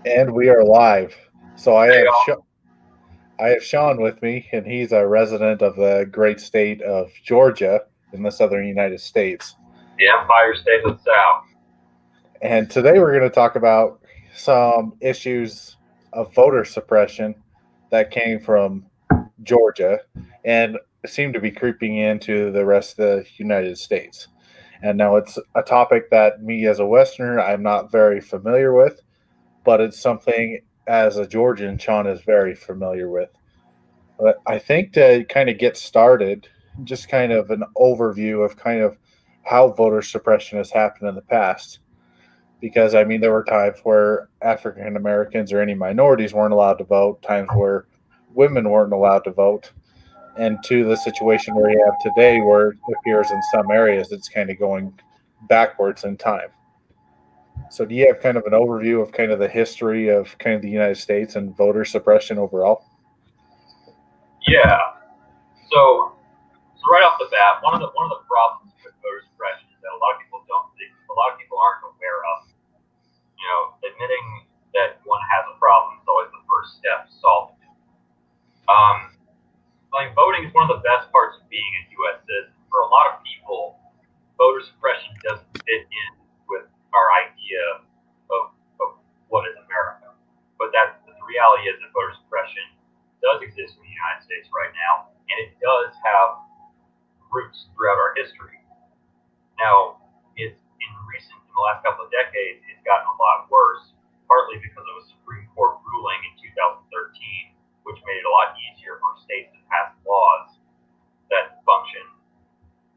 And we are live. So Hey, y'all. I have Sean with me, and he's a resident of the great state of Georgia in the southern United States. The Empire State of the South. And today we're going to talk about some issues of voter suppression that came from Georgia and seem to be creeping into the rest of the United States. And now it's a topic that me as a Westerner, I'm not very familiar with, but it's something as a Georgian, Sean is very familiar with. But I think to kind of get started, just kind of an overview of kind of how voter suppression has happened in the past. Because I mean, there were times where African Americans or any minorities weren't allowed to vote, times where women weren't allowed to vote, and to the situation where you have today, where it appears in some areas it's kind of going backwards in time. So, do you have kind of an overview of kind of the history of kind of the United States and voter suppression overall? Yeah. So right off the bat, one of the problems with voter suppression is that a lot of people don't think, a lot of people aren't aware of. Admitting that one has a problem is always the first step to solving it. Um, like voting is one of the best parts of being a U.S. citizen. For a lot of people, voter suppression doesn't fit in with our idea of what is America. But the reality is that voter suppression does exist in the United States right now, and it does have roots throughout our history. Now, in the last couple of decades, it's gotten a lot worse, partly because of a Supreme Court ruling in 2013, which made it a lot easier for states to pass laws that function,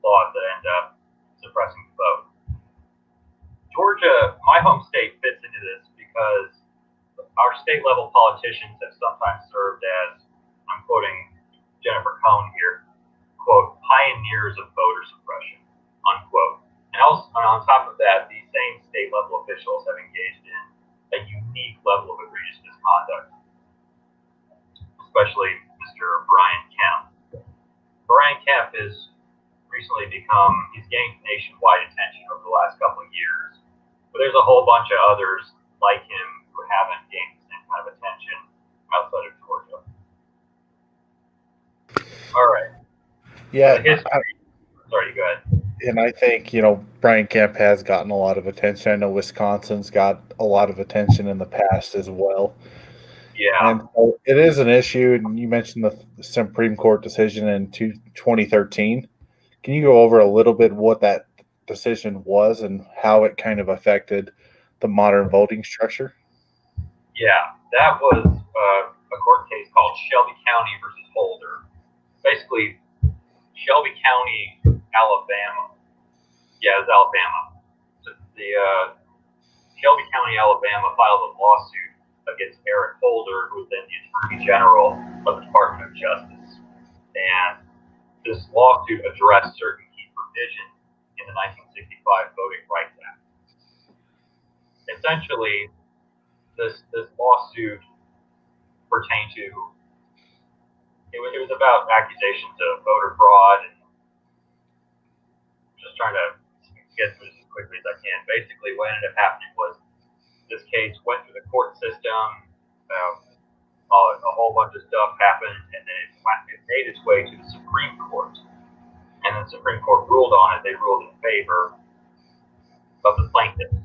laws that end up suppressing the vote. Georgia, my home state, fits into this because our state level politicians have sometimes served as, I'm quoting Jennifer Cohn here, quote, pioneers of voter suppression, unquote. And also, on top of that, these same state level officials have engaged in a unique level of egregious misconduct, especially Mr. Brian Kemp. Brian Kemp has he's gained nationwide attention over the last couple of years, but there's a whole bunch of others like him who haven't gained the same kind of attention outside of Georgia. All right. So Yeah, the history. Sorry, go ahead. and I think Brian Kemp has gotten a lot of attention. I know Wisconsin's got a lot of attention in the past as well, and Yeah. so it is an issue. And you mentioned the Supreme Court decision in 2013. Can you go over a little bit what that decision was and how it kind of affected the modern voting structure? Yeah, that was a court case called Shelby County versus Holder. Basically, Shelby County, Alabama. Yeah, it was Alabama. So the Shelby County, Alabama filed a lawsuit against Eric Holder, who was then the Attorney General of the Department of Justice. And this lawsuit addressed certain key provisions in the 1965 Voting Rights Act. Essentially, this lawsuit pertained to it was about accusations of voter fraud and just trying to get through this as quickly as I can. Basically, what ended up happening was this case went through the court system. A whole bunch of stuff happened, and then it made its way to the Supreme Court. And the Supreme Court ruled on it. They ruled in favor of the plaintiffs.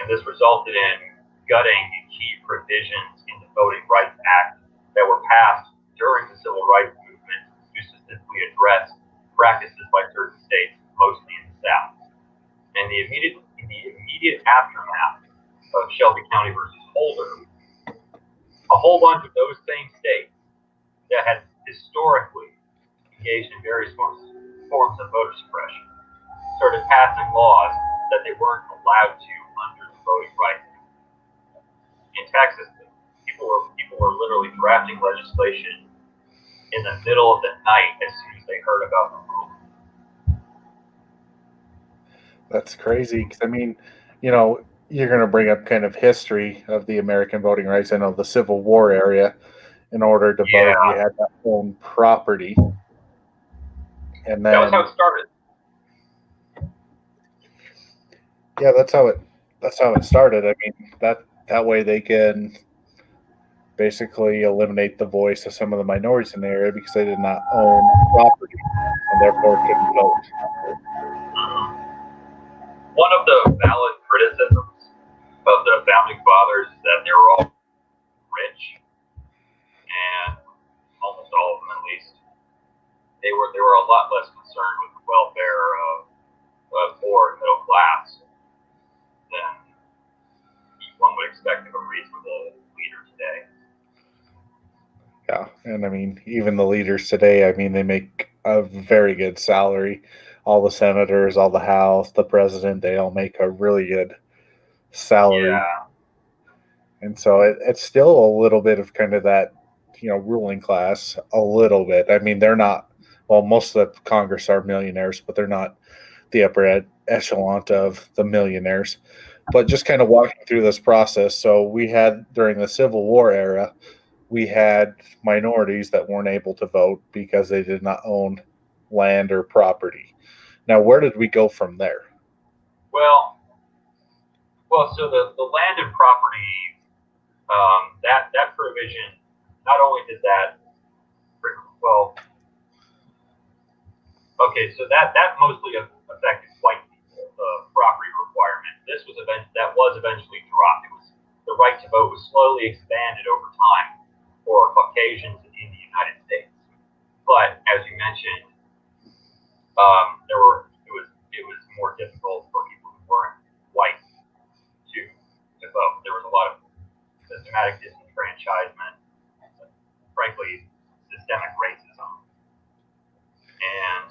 And this resulted in gutting key provisions in the Voting Rights Act that were passed during the Civil Rights Movement to specifically address practices by certain states, mostly in the South. And in the immediate aftermath of Shelby County versus Holder, a whole bunch of those same states that had historically engaged in various forms of voter suppression started passing laws that they weren't allowed to under the Voting Rights Act. In Texas, people were literally drafting legislation in the middle of the night as soon as they heard about the rule. That's crazy because I mean, you know, you're going to bring up kind of history of the American voting rights. I know the Civil War area. In order to vote, you Yeah, had to own property, and that was how then it started. yeah, that's how it started. I mean, That way they can basically eliminate the voice of some of the minorities in the area because they did not own property and therefore couldn't vote. One of the valid criticisms of the founding fathers is that they were all rich, and almost all of them, at least, they were a lot less concerned with the welfare of poor and middle class than one would expect of a reasonable leader today. Yeah, and I mean, even the leaders today, I mean, they make a very good salary. All the senators, all the House, the president, they all make a really good salary. Yeah. And so it's still a little bit of kind of that, ruling class, a little bit. I mean, they're not, well, most of the Congress are millionaires, but they're not the upper echelon of the millionaires. But just kind of walking through this process. So we had, during the Civil War era, we had minorities that weren't able to vote because they did not own land or property. Now, where did we go from there? Well, so the land and property, that provision, not only did that, okay, so that mostly affected white people, the property requirement. That was eventually dropped. The right to vote was slowly expanded over time for Caucasians in the United States. But as you mentioned, it was more difficult for people who weren't white to vote. There was a lot of systematic disenfranchisement, frankly, systemic racism. And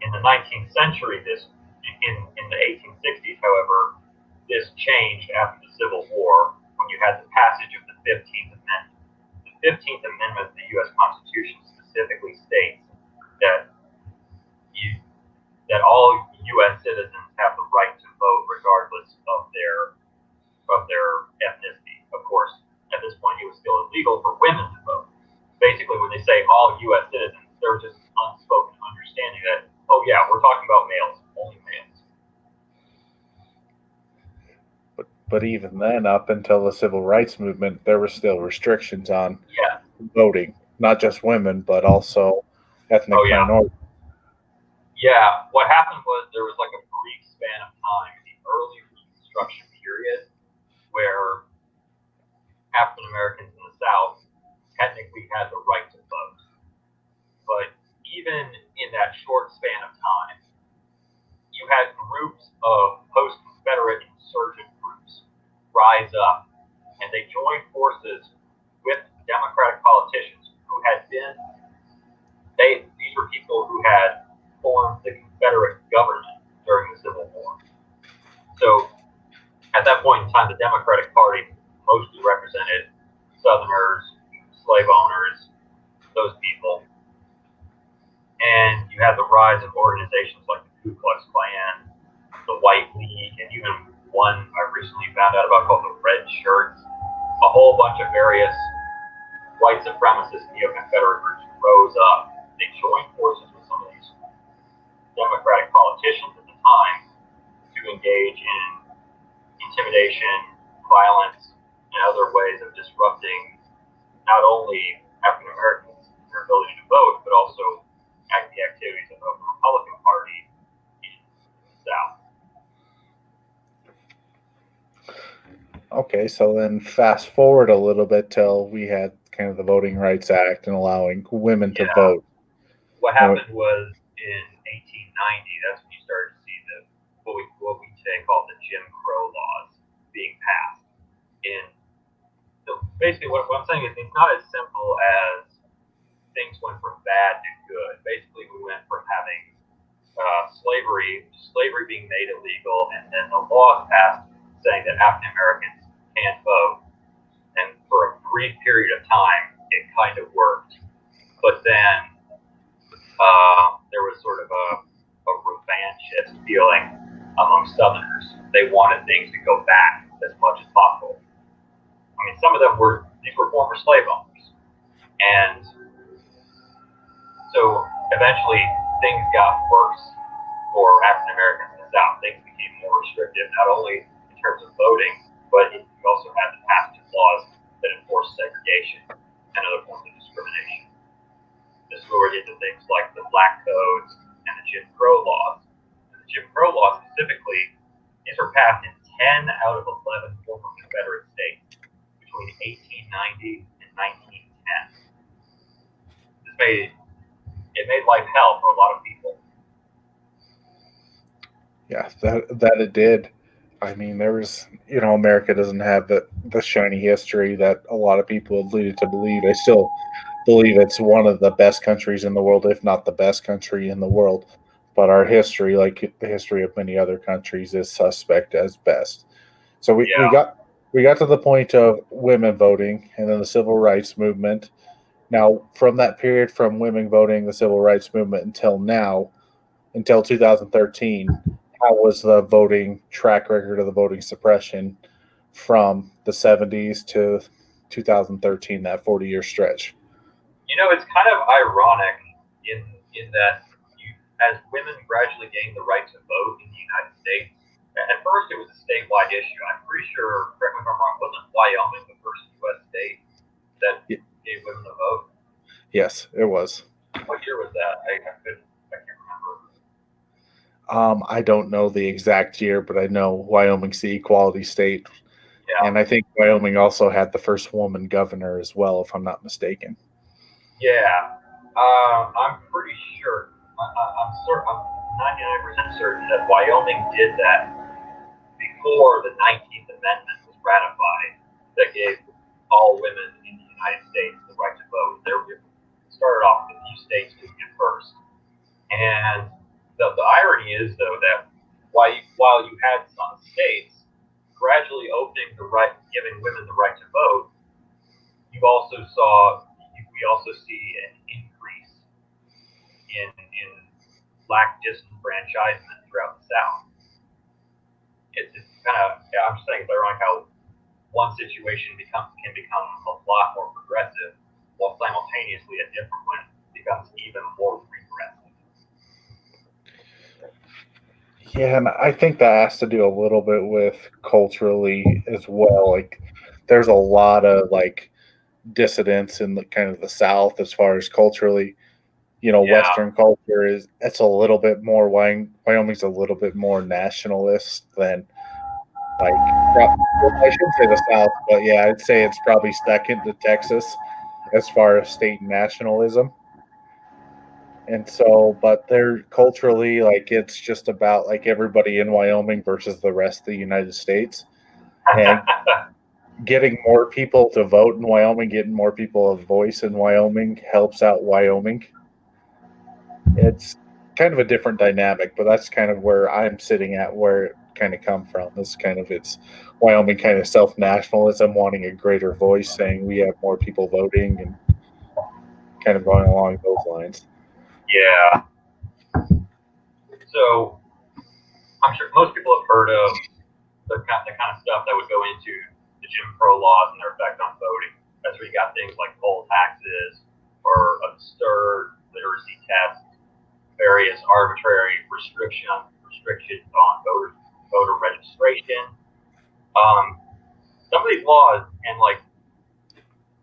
in the 19th century, in the 1860s, however, this changed after the Civil War when you had the passage of the 15th Amendment. The 15th Amendment of the U.S. Constitution specifically states that all U.S. citizens have the right to vote regardless of their ethnicity. Of course, at this point, it was still illegal for women to vote. Basically, when they say all U.S. citizens, there's just unspoken understanding that, oh yeah, we're talking about males, only males. But even then, up until the civil rights movement, there were still restrictions on voting, not just women, but also ethnic minorities. Yeah, what happened was there was like a brief span of time in the early Reconstruction period where African Americans in the South technically had the right to vote. But even in that short span of time, you had groups of post-Confederate insurgent groups rise up, and they joined forces with Democratic politicians who had been, these were people who had formed the Confederate government during the Civil War. So at that point in time, the Democratic Party mostly represented Southerners, slave owners, those people. And you had the rise of organizations like the Ku Klux Klan, the White League, and even one I recently found out about called the Red Shirts. A whole bunch of various white supremacist neo-Confederate groups rose up. They joined forces with some of these Democratic politicians at the time to engage in intimidation, violence, and other ways of disrupting not only African Americans and their ability to vote, but also the activities of the Republican Party in the South. Okay, so then fast forward a little bit till we had kind of the Voting Rights Act and allowing women to vote. What happened was in 1890, that's when you started to see what we today call the Jim Crow laws being passed. So basically, what I'm saying is it's not as simple as things went from bad to good. Basically, we went from having slavery being made illegal, and then the laws passed saying that African Americans can't vote. And for a brief period of time, it kind of worked. But then there was sort of a revanchist feeling among Southerners. They wanted things to go back as much as possible. I mean, some of them were former slave owners. And so eventually things got worse for African Americans in the South. Things became more restrictive, not only in terms of voting, but you also had the passage life hell for a lot of people. Yeah, that it did. I mean, there was, America doesn't have the shiny history that a lot of people have leaded to believe. I still believe it's one of the best countries in the world, if not the best country in the world. But our history, like the history of many other countries, is suspect as best. So Yeah, we got to the point of women voting and then the civil rights movement. Now, from that period, from women voting, the civil rights movement until now, until 2013, how was the voting track record of the voting suppression from the 70s to 2013, that 40-year stretch? it's kind of ironic in in that as women gradually gained the right to vote in the United States. At first, it was a statewide issue. I'm pretty sure, correct me if I'm wrong, wasn't Wyoming the first U.S. state that gave women the vote? Yes, it was. What year was that? I can't remember. I don't know the exact year, but I know Wyoming's the equality state. Yeah. And I think Wyoming also had the first woman governor as well, if I'm not mistaken. Yeah. I'm pretty sure. I'm 99% certain that Wyoming did that before the 19th Amendment was ratified that gave all women in the United States the right to vote. There started off with a few states doing it first. And the irony is, though, that while you had some states gradually opening the right, giving women the right to vote, we also see an increase in black disenfranchisement throughout the South. It's kind of, I'm just saying it's ironic how one situation can become a lot more progressive, while simultaneously a different one becomes even more regressive. Yeah, and I think that has to do a little bit with culturally as well. Like, there's a lot of like dissidents in the kind of the South as far as culturally. Yeah, Western culture is it's a little bit more Wyoming's a little bit more nationalist than like I shouldn't say the South, but yeah, I'd say it's probably second to Texas as far as state nationalism. And so, but they're culturally like it's just about like everybody in Wyoming versus the rest of the United States. And getting more people to vote in Wyoming, getting more people a voice in Wyoming helps out Wyoming. It's kind of a different dynamic, but that's kind of where I'm sitting at, where it kind of come from. This kind of it's Wyoming kind of self nationalism, wanting a greater voice, saying we have more people voting, and kind of going along those lines. yeah. So I'm sure most people have heard of the kind of stuff that would go into the Jim Crow laws and their effect on voting. That's where you got things like poll taxes or absurd literacy tests, various arbitrary restrictions on voter registration. Some of these laws, and like,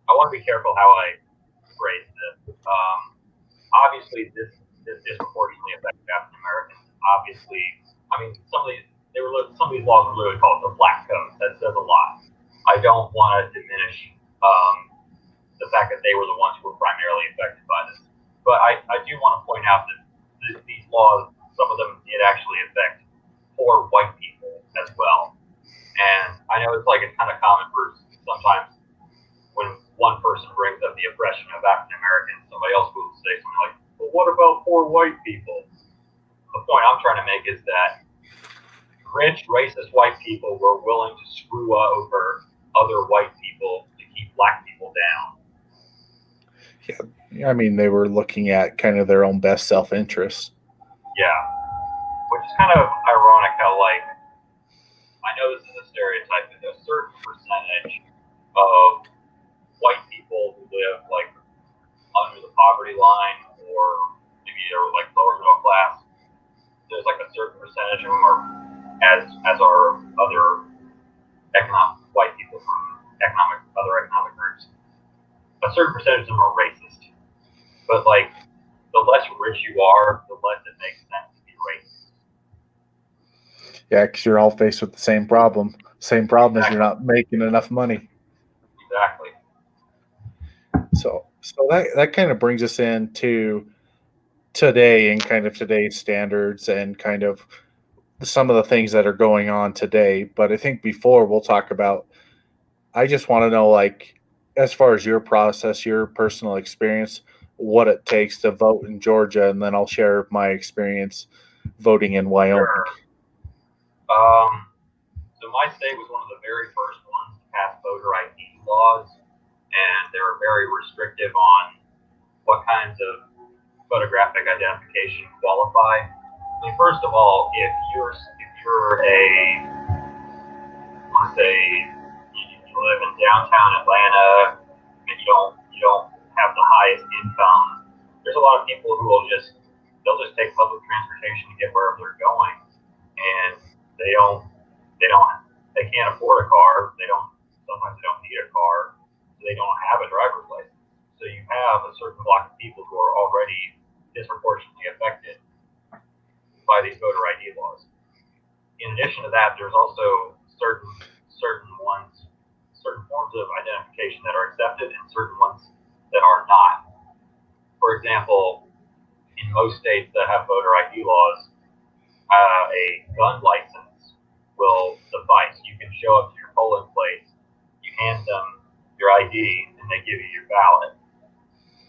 I want to be careful how I phrase this. Obviously, this disproportionately affects African Americans. Obviously, I mean, some of these laws were literally called the Black Code. That says a lot. I don't want to diminish the fact that they were the ones who were primarily affected by this, but I do want to point out that these laws, some of them did actually affect poor white people as well. And I know it's kind of common for sometimes when one person brings up the oppression of African Americans, somebody else will say something like, well, what about poor white people? The point I'm trying to make is that rich, racist white people were willing to screw over other white people to keep black people down. Yeah, I mean, they were looking at kind of their own best self interest. Yeah, which is kind of ironic how, I know this is a stereotype, but a certain percentage of white people who live, under the poverty line, or maybe they're, lower middle class, there's, a certain percentage of them are, as are other white people from other economic groups, a certain percentage of them are racist. But, the less rich you are, the less it makes sense to be racist. Yeah, because you're all faced with the same problem. Same problem Exactly. is you're not making enough money. Exactly. So that kind of brings us into today and kind of today's standards and kind of some of the things that are going on today. But I think before we'll talk about, I just want to know, like, as far as your process, your personal experience, what it takes to vote in Georgia, and then I'll share my experience voting in Wyoming. Sure. So my state was one of the very first ones to pass voter ID laws, and they were very restrictive on what kinds of photographic identification qualify. I mean, first of all, if you're let's say you live in downtown Atlanta and you don't have the highest income, there's a lot of people who they'll just take public transportation to get wherever they're going, and they don't they can't afford a car. Sometimes they don't need a car, so they don't have a driver's license. So you have a certain block of people who are already disproportionately affected by these voter ID laws. In addition to that, there's also certain forms of identification that are accepted and certain ones that are not. For example, in most states that have voter ID laws, a gun license will suffice. You can show up to your polling place, you hand them your ID, and they give you your ballot.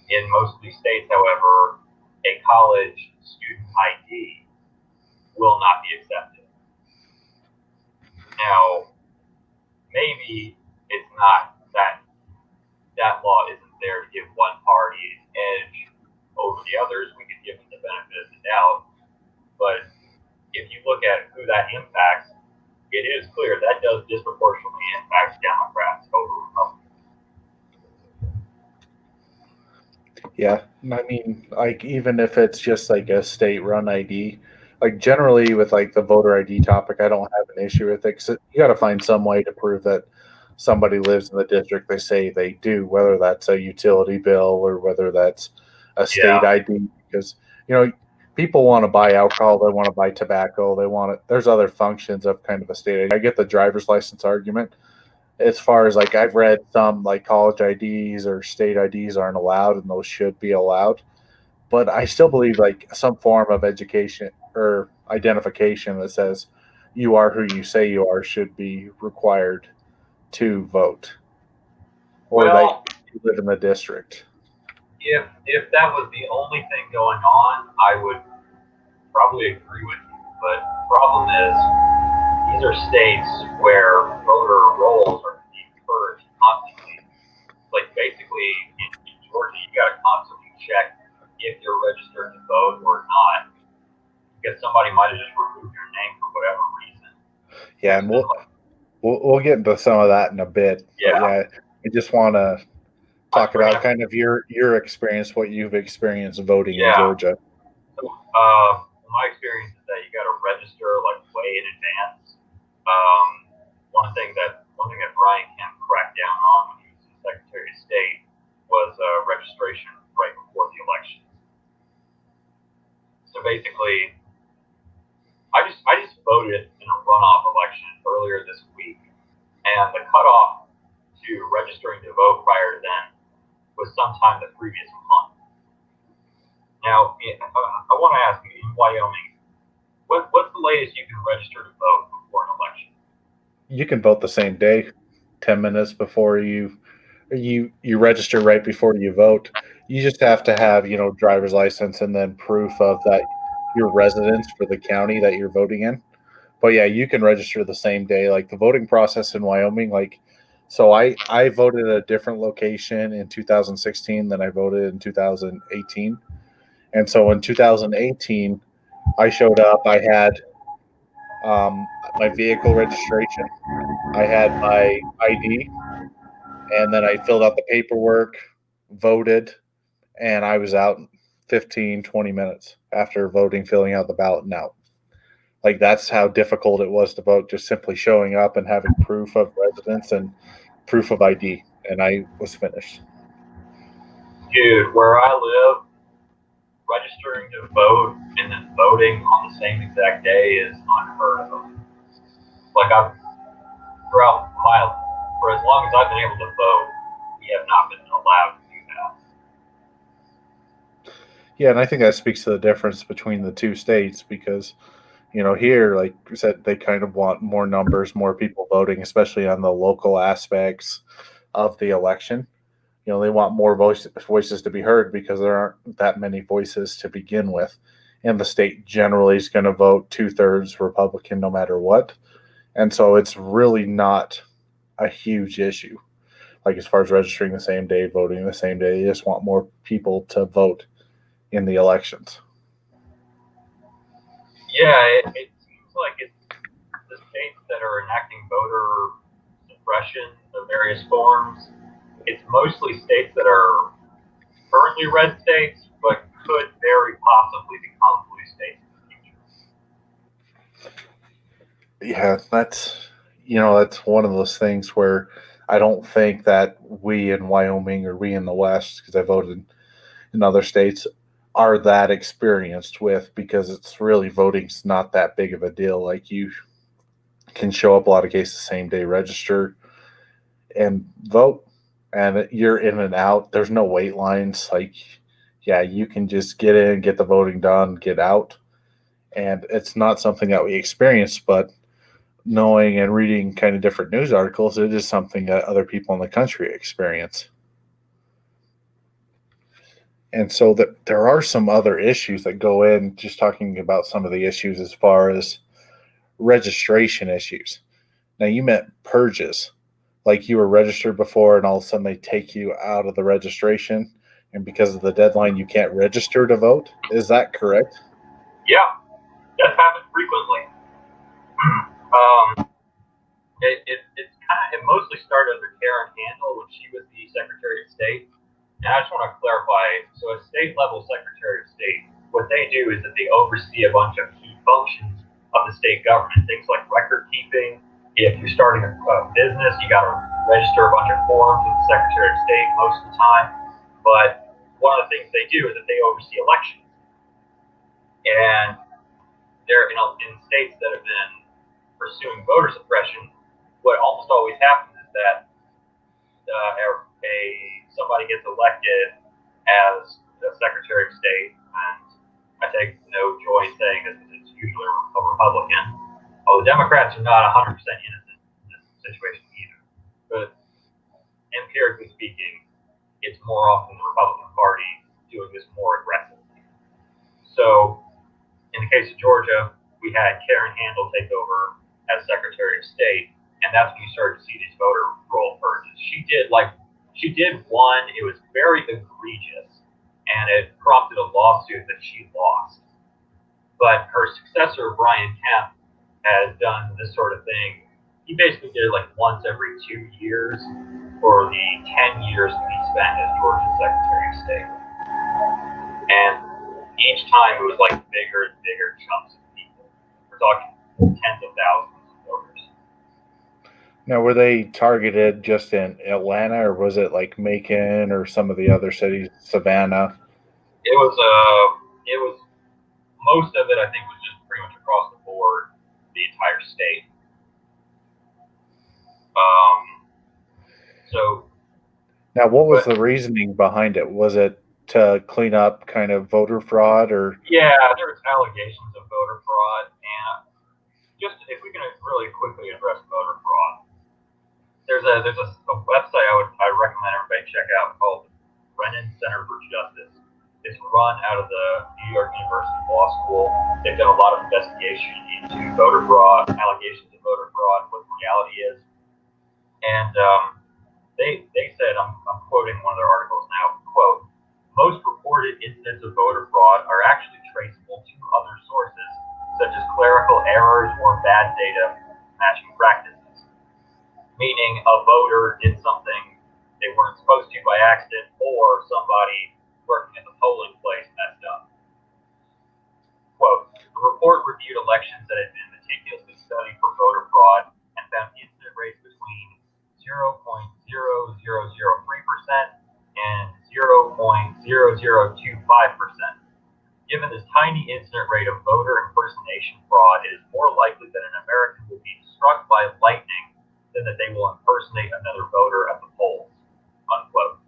In most of these states, however, a college student ID will not be accepted. Now, maybe it's not that law isn't there to give one party an edge over the others. We could give them the benefit of the doubt. But if you look at who that impacts, it is clear that does disproportionately impact Democrats over Republicans. Yeah, I mean, like, even if it's just like a state-run ID, like generally with like the voter ID topic, I don't have an issue with it. 'Cause you got to find some way to prove that somebody lives in the district they say they do, whether that's a utility bill or whether that's a state ID. Because people want to buy alcohol, they want to buy tobacco, they want it. There's other functions of kind of a state ID. I get the driver's license argument. As far as like I've read some like college IDs or state IDs aren't allowed and those should be allowed. But I still believe like some form of education or identification that says you are who you say you are should be required to vote or that Well, you live in the district. if that was the only thing going on, I would probably agree with you. But the problem is these are states where voter rolls are being purged constantly. Like basically in Georgia, you got to constantly check if you're registered to vote or not, because somebody might have just removed your name for whatever reason. Yeah, and we'll get into some of that in a bit. But Yeah, yeah, I just want to talk bringing about up. kind of your experience, what you've experienced voting in Yeah. Georgia. So, my experience is that you got to register like way in advance. One thing that Brian Kemp cracked down on when he was the Secretary of State was registration right before the election. So basically, I just voted in a runoff election earlier this week, and the cutoff to registering to vote prior to then was sometime the previous month. Now, I want to ask you, in Wyoming, what's the latest you can register to vote before an election? You can vote the same day, 10 minutes before you register right before you vote. You just have to have driver's license and then proof of that your residence for the county that you're voting in. But yeah, you can register the same day. Like the voting process in Wyoming, like so I voted at a different location in 2016 than I voted in 2018. And so in 2018, I showed up. I had my vehicle registration. I had my ID, and then I filled out the paperwork, voted, and I was out 15, 20 minutes after voting, filling out the ballot and out. Like that's how difficult it was to vote, just simply showing up and having proof of residence and proof of ID. And I was finished. Dude, where I live, registering to vote and then voting on the same exact day is unheard of. Like I've throughout my for as long as I've been able to vote, we have not been allowed to do that. Yeah, and I think that speaks to the difference between the two states because, here, like you said, they kind of want more numbers, more people voting, especially on the local aspects of the election. They want more voices to be heard because there aren't that many voices to begin with. And the state generally is going to vote two-thirds Republican no matter what. And so it's really not a huge issue. Like as far as registering the same day, voting the same day, they just want more people to vote in the elections. Yeah, it seems like it's the states that are enacting voter suppression of various forms. It's mostly states that are currently red states, but could very possibly become blue states in the future. Yeah, that's one of those things where I don't think that we in Wyoming or we in the West, because I voted in other states, are that experienced with, because it's really, voting's not that big of a deal. Like you can show up a lot of cases same day, register and vote, and you're in and out. There's no wait lines. Like, yeah, you can just get in, get the voting done, get out. And it's not something that we experience, but knowing and reading kind of different news articles, it is something that other people in the country experience. And so that there are some other issues that go in, just talking about some of the issues as far as registration issues. Now, you meant purges, like you were registered before and all of a sudden they take you out of the registration, and because of the deadline you can't register to vote. Is that correct? Yeah, that happens frequently. It mostly started under Karen Handel when she was the Secretary of State. And I just want to clarify, so a state level Secretary of State, what they do is that they oversee a bunch of key functions of the state government, things like record keeping. If you're starting a business, you got to register a bunch of forms with the Secretary of State most of the time. But one of the things they do is that they oversee elections. And they're in states that have been pursuing voter suppression, what almost always happens is that somebody gets elected as the Secretary of State, and I take no joy in saying this because it's usually a Republican. The Democrats are not 100% innocent in this situation either, but empirically speaking, it's more often the Republican Party doing this more aggressively. So, in the case of Georgia, we had Karen Handel take over as Secretary of State, and that's when you started to see these voter roll purges. She did one, it was very egregious, and it prompted a lawsuit that she lost. But her successor, Brian Kemp, has done this sort of thing. He basically did it like once every 2 years for the 10 years that he spent as Georgia's Secretary of State. And each time it was like bigger and bigger chunks of people. We're talking tens of thousands of voters. Now, were they targeted just in Atlanta, or was it like Macon or some of the other cities, Savannah? It was most of it, I think, was just pretty much across the board, the entire state. Now, what was the reasoning behind it? Was it to clean up kind of voter fraud, or? Yeah, there was allegations of voter fraud, and just if we can really quickly address voter fraud, there's a website I recommend everybody check out called Brennan Center for Justice. It's run out of the New York University Law School. They've done a lot of investigation into voter fraud, allegations of voter fraud, what the reality is, and they said, I'm quoting one of their articles now, quote, most reported incidents of voter fraud are actually traceable to other sources, such as clerical errors or bad data matching practices. Meaning a voter did something they weren't supposed to by accident, or somebody working at the polling place messed up. Quote, the report reviewed elections that had been meticulously studied for voter fraud and found incident rates between 0.0003% and 0.0025%. Given this tiny incident rate of voter impersonation fraud, it is more likely that an American will be struck by lightning than that they will impersonate another voter at the polls, unquote.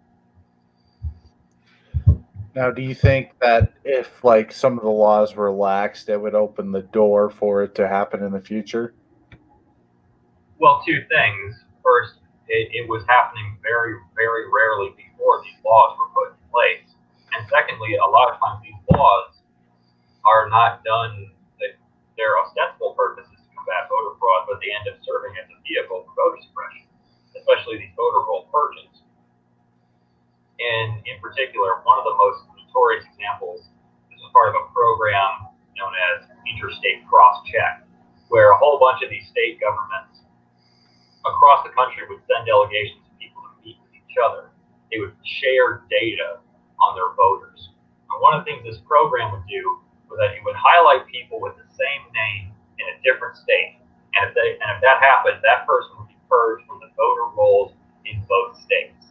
Now, do you think that if like some of the laws were relaxed, it would open the door for it to happen in the future? Well, two things. First, it was happening very, very rarely before these laws were put in place. And secondly, a lot of times these laws are not done, their ostensible purpose is to combat voter fraud, but they end up serving as a vehicle for voter suppression, especially these voter roll purges. And in particular, one of the most notorious examples, this was part of a program known as Interstate Cross-Check, where a whole bunch of these state governments across the country would send delegations of people to meet with each other. They would share data on their voters. And one of the things this program would do was that it would highlight people with the same name in a different state. And if that happened, that person would be purged from the voter rolls in both states.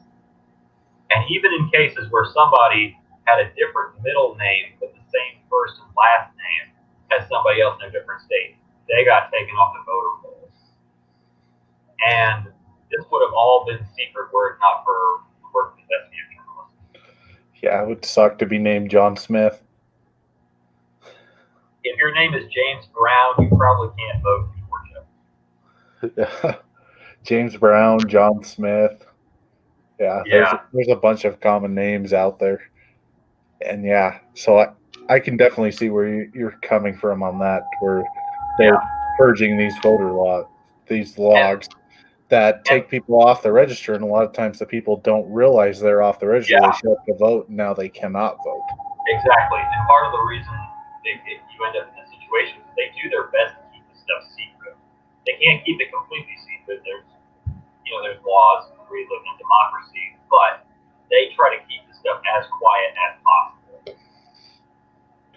And even in cases where somebody had a different middle name but the same first and last name as somebody else in a different state, they got taken off the voter rolls. And this would have all been secret were it not for the work of investigative journalists. Yeah, it would suck to be named John Smith. If your name is James Brown, you probably can't vote in Georgia. James Brown, John Smith. Yeah, there's a bunch of common names out there. And yeah, so I can definitely see where you're coming from on that, where they're purging these these logs that take people off the register, and a lot of times the people don't realize they're off the register. They show up to vote, and now they cannot vote. Exactly, and part of the reason you end up in this situation is they do their best to keep the stuff secret. They can't keep it completely secret. There's laws, we live in a democracy, but they try to keep the stuff as quiet as possible.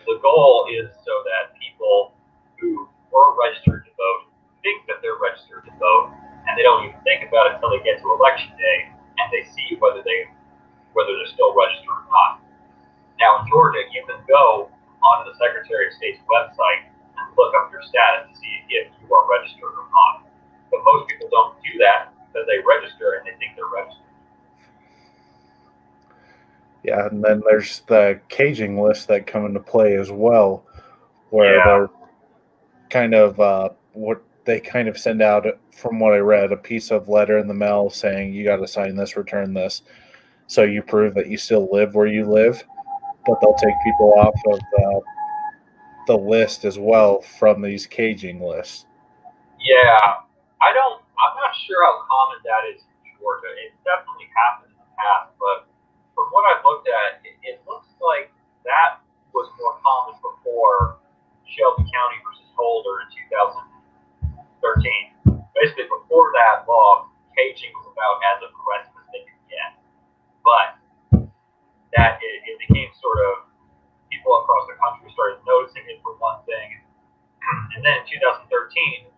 The goal is so that people who were registered to vote think that they're registered to vote, and they don't even think about it until they get to election day and they see whether they're still registered or not. Now in Georgia, you can go onto the Secretary of State's website and look up your status to see if you are registered or not. But most people don't do that because they register and they think they're registered. Yeah, and then there's the caging lists that come into play as well, where they're kind of what they kind of send out, from what I read, a piece of letter in the mail saying you got to sign this, return this, so you prove that you still live where you live. But they'll take people off of the list as well from these caging lists. Yeah, I'm not sure how common that is in Georgia. It's definitely happened in the past, but from what I've looked at, it looks like that was more common before Shelby County versus Holder in 2013. Basically, before that law, caging was about as aggressive as they could get. But that it became sort of, people across the country started noticing it for one thing. And then in 2013,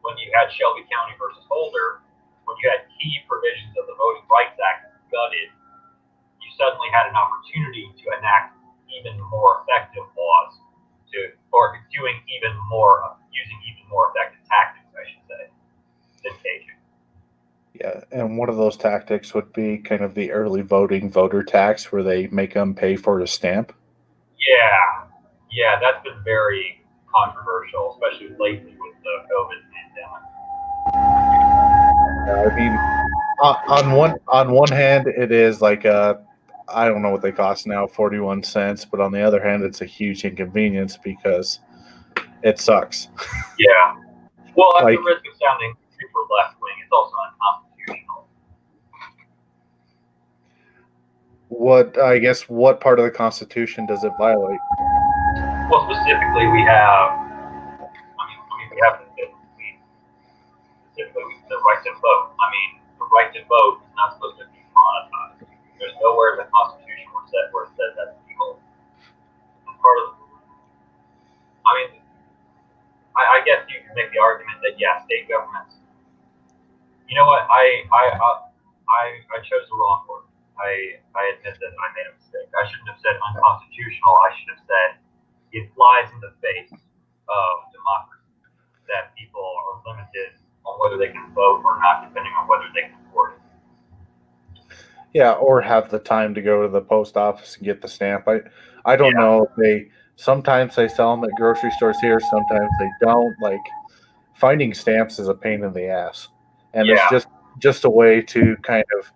when you had Shelby County versus Holder, when you had key provisions of the Voting Rights Act gutted, you suddenly had an opportunity to enact even more effective laws using even more effective tactics, I should say, than caging. Yeah, and one of those tactics would be kind of the early voting voter tax, where they make them pay for a stamp. Yeah, that's been very controversial, especially lately with the COVID pandemic. I mean, on one hand, it is like I don't know what they cost now, 41 cents, but on the other hand, it's a huge inconvenience because it sucks. Yeah. Well, at the risk of sounding super left-wing, it's also unconstitutional. What part of the Constitution does it violate? Well, specifically, we have specifically the right to vote. I mean, the right to vote is not supposed to be monetized. There's nowhere in the Constitution where it says that's legal. I guess you can make the argument that state governments. You know what? I chose the wrong word. I admit that I made a mistake. I shouldn't have said unconstitutional. I should have said it flies in the face of democracy that people are limited on whether they can vote or not, depending on whether they can afford it. Yeah, or have the time to go to the post office and get the stamp. I don't Yeah, know if they sometimes they sell them at grocery stores here, sometimes they don't. Like finding stamps is a pain in the ass, and it's yeah, just a way to kind of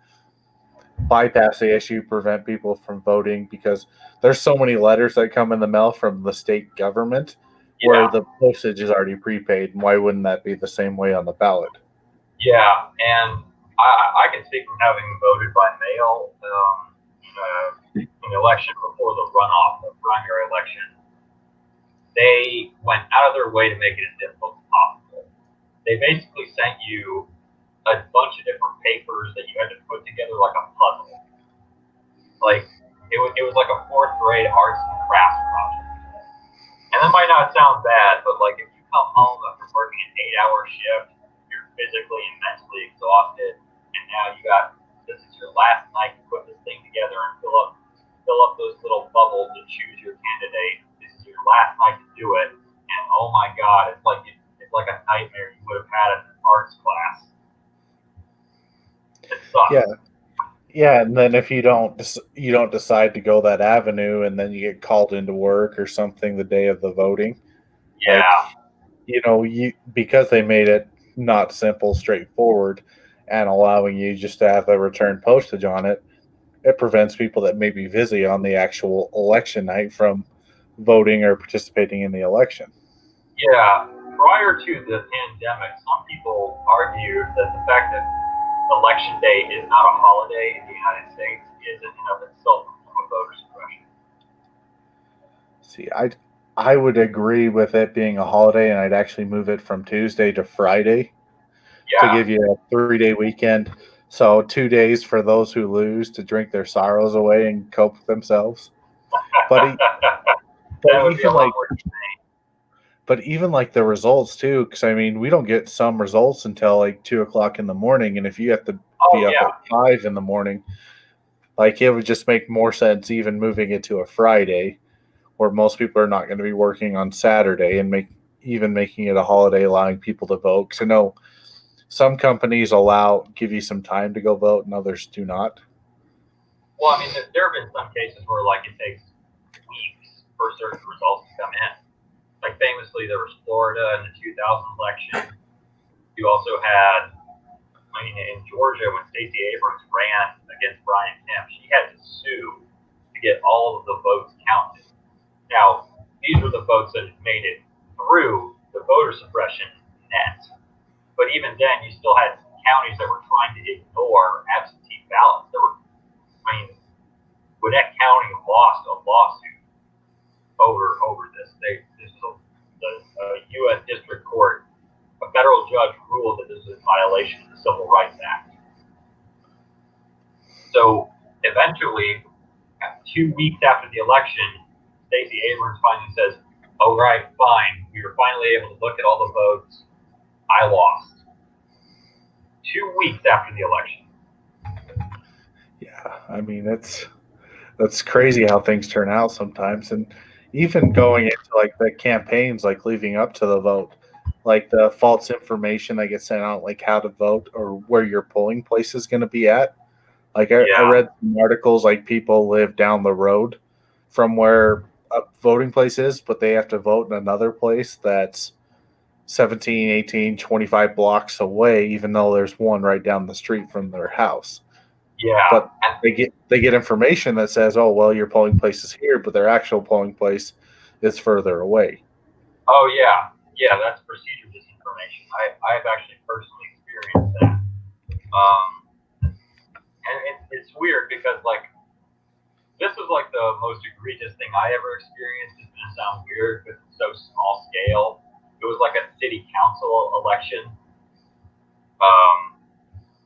bypass the issue, prevent people from voting because there's so many letters that come in the mail from the state government where yeah, the postage is already prepaid. And why wouldn't that be the same way on the ballot? yeah. And I can speak from having voted by mail in the election before the runoff, the primary election. They went out of their way to make it as difficult as possible. They basically sent you a bunch of different papers that you had to put together like a puzzle. Like it was like a fourth grade arts and crafts project. And that might not sound bad, but like if you come home after working an 8-hour shift, you're physically and mentally exhausted, and now you got this is your last night to put this thing together and fill up those little bubbles and choose your candidate. This is your last night to do it, and oh my god, it's like a nightmare you would have had in an arts class. It Yeah, sucks. yeah, and then if you don't decide to go that avenue, and then you get called into work or something the day of the voting, like Yeah, you because they made it not simple, straightforward, and allowing you just to have a return postage on it, it prevents people that may be busy on the actual election night from voting or participating in the election. yeah. Prior to the pandemic, some people argued that the fact that Election Day is not a holiday in the United States is in and of itself a form of voter suppression. See, I would agree with it being a holiday, and I'd actually move it from Tuesday to Friday to Yeah. give you a 3-day weekend. So 2 days for those who lose to drink their sorrows away and cope with themselves. But but That would be a even lot like more. the results too, because I mean we don't get some results until like 2 o'clock in the morning, and if you have to Oh, be up at yeah. 5 in the morning, like it would just make more sense even moving it to a Friday, where most people are not going to be working on Saturday, and making it a holiday, allowing people to vote. Because I know some companies give you some time to go vote, and others do not. Well, I mean, there have been some cases where, like, it takes weeks for certain results to come in. Like, famously, there was Florida in the 2000 election. You also had, I mean, in Georgia, when Stacey Abrams ran against Brian Kemp, she had to sue to get all of the votes counted. Now, these were the votes that made it through the voter suppression net. But even then, you still had counties that were trying to ignore absentee ballots. I mean, Gwinnett County lost a lawsuit over this. This is a U.S. District Court, a federal judge ruled that this is a violation of the Civil Rights Act. So eventually, 2 weeks after the election, Stacey Abrams finally says, "All right, fine. We were finally able to look at all the votes. I lost." 2 weeks after the election. Yeah, I mean that's crazy how things turn out sometimes, and even going into like the campaigns, like leading up to the vote, like the false information that gets sent out, like how to vote or where your polling place is going to be at. Like I Yeah, read some articles like people live down the road from where a voting place is, but they have to vote in another place that's 17, 18, 25 blocks away, even though there's one right down the street from their house. yeah. But they get information that says, "Oh, well, your polling place is here," but their actual polling place is further away. Oh, yeah. Yeah, that's procedure disinformation. I've actually personally experienced that. Um, and it's weird because, like, this was like the most egregious thing I ever experienced. It's going to sound weird because it's so small scale. It was like a city council election. Um,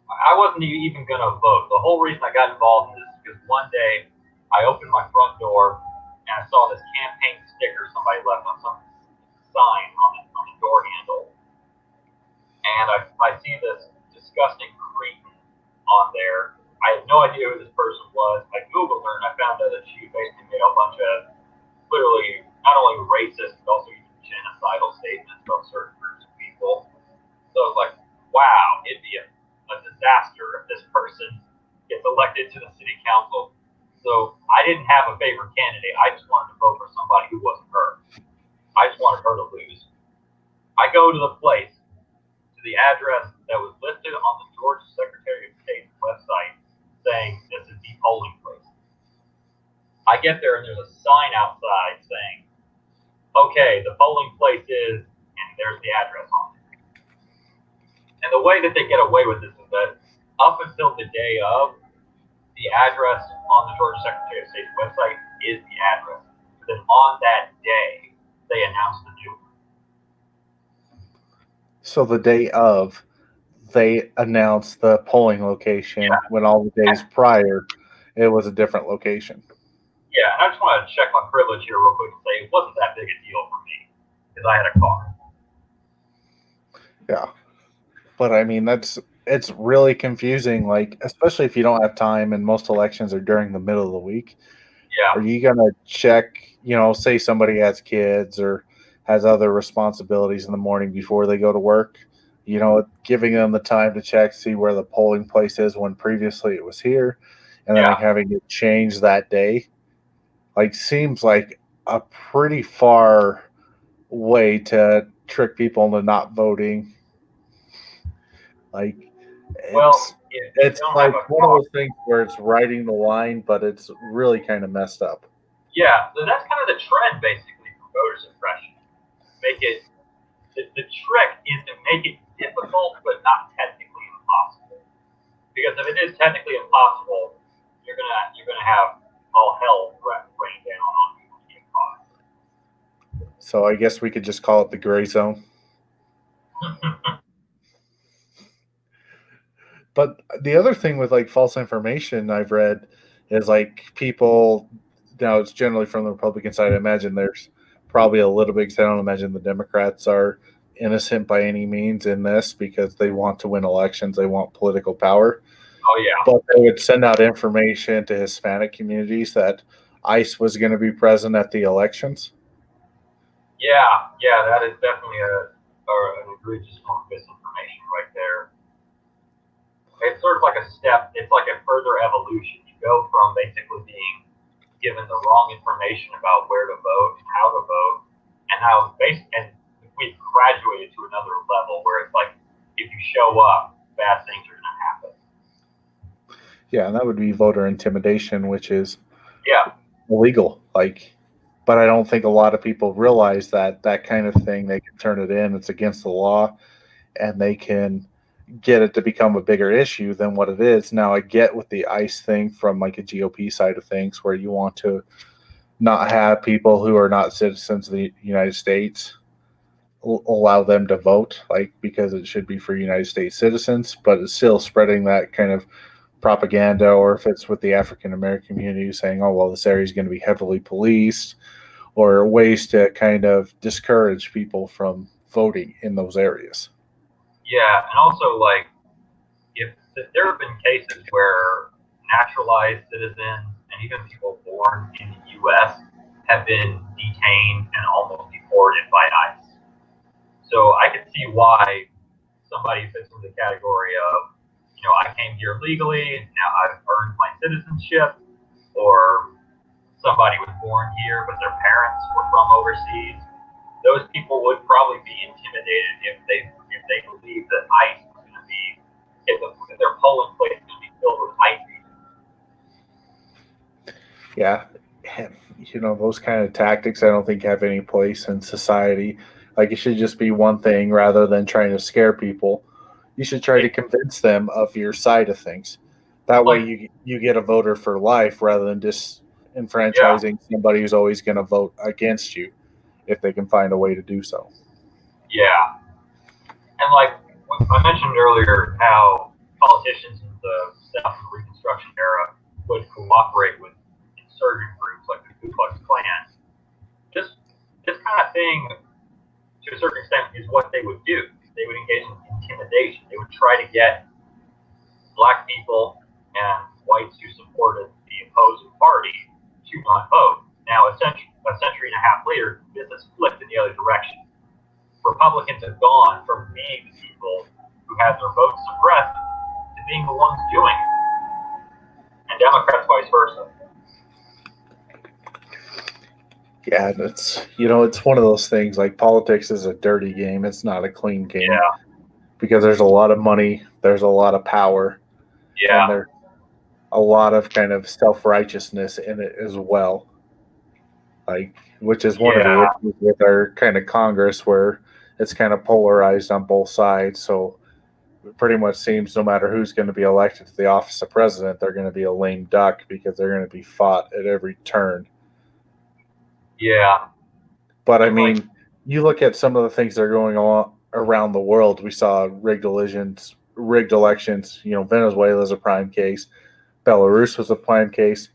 I wasn't even going to vote. The whole reason I got involved in this is because one day I opened my front door and I saw this campaign sticker somebody left on some sign on the door handle. And I see this disgusting cretin on there. I had no idea who this person was. I Googled her and I found out that she basically made a bunch of clearly not only racist but also even genocidal statements about certain groups of people. So I was like, wow, it'd be a disaster if this person gets elected to the city council. So I didn't have a favorite candidate. I just wanted to vote for somebody who wasn't her. I just wanted her to lose. I go to the place, to the address that was listed on the Georgia Secretary of State's website saying this is the polling place. I get there and there's a sign outside saying, okay, the polling place is, and there's the address on it. And the way that they get away with this is that up until the day of, the address on the Georgia Secretary of State's website is the address. But then on that day, they announce the new one. So the day of, they announced the polling location when all the days prior, it was a different location. Yeah, and I just want to check my privilege here real quick and say it wasn't that big a deal for me because I had a car. Yeah. But I mean, it's really confusing, like, especially if you don't have time and most elections are during the middle of the week. Yeah. Are you going to check, say somebody has kids or has other responsibilities in the morning before they go to work? Giving them the time to check, see where the polling place is when previously it was here, and then having it change that day, seems like a pretty far way to trick people into not voting. It's like one of those things where it's riding the line, but it's really kind of messed up. Yeah, so that's kind of the trend basically for voter suppression. Make it the trick is to make it difficult but not technically impossible. Because if it is technically impossible, you're gonna have all hell rain down on people to get caught. So I guess we could just call it the gray zone. But the other thing with false information I've read is people, now it's generally from the Republican side. I imagine there's probably a little bit, because I don't imagine the Democrats are innocent by any means in this because they want to win elections. They want political power. Oh, yeah. But they would send out information to Hispanic communities that ICE was going to be present at the elections. Yeah, that is definitely an egregious form of misinformation right there. It's sort of like a step. It's like a further evolution. You go from basically being given the wrong information about where to vote and how to vote, and we've graduated to another level where it's like if you show up, bad things are going to happen. Yeah, and that would be voter intimidation, which is illegal. But I don't think a lot of people realize that kind of thing, they can turn it in. It's against the law, and they can get it to become a bigger issue than what it is. Now, I get with the ICE thing from a GOP side of things, where you want to not have people who are not citizens of the United States, allow them to vote, because it should be for United States citizens, but it's still spreading that kind of propaganda. Or if it's with the African American community saying, oh, well, this area is going to be heavily policed, or ways to kind of discourage people from voting in those areas. Yeah, and also if there have been cases where naturalized citizens and even people born in the U.S. have been detained and almost deported by ICE. So I can see why somebody fits in the category of, I came here legally, now I've earned my citizenship, or somebody was born here but their parents were from overseas. Those people would probably be intimidated if they believe that ICE is going to be, if their polling place is going to be filled with ICE. Yeah, those kind of tactics I don't think have any place in society. It should just be one thing rather than trying to scare people. You should try to convince them of your side of things. That way you get a voter for life rather than disenfranchising somebody who's always going to vote against you if they can find a way to do so. Yeah. And I mentioned earlier how politicians in the South and Reconstruction era would cooperate with insurgent groups like the Ku Klux Klan. This kind of thing, to a certain extent, is what they would do. They would engage in intimidation. They would try to get black people and whites who supported the opposing party to not vote. Now, a century and a half later, this has flipped in the other direction. Republicans have gone from being the people who had their votes suppressed to being the ones doing it. and Democrats vice versa. Yeah, and it's one of those things, like politics is a dirty game. It's not a clean game. Yeah. Because there's a lot of money, there's a lot of power, and there's a lot of kind of self-righteousness in it as well. Like, which is one of the issues with our kind of Congress, where it's kind of polarized on both sides. So it pretty much seems no matter who's going to be elected to the office of president, they're going to be a lame duck because they're going to be fought at every turn. Yeah. But I mean, you look at some of the things that are going on around the world. We saw rigged elections. Venezuela is a prime case. Belarus was a prime case.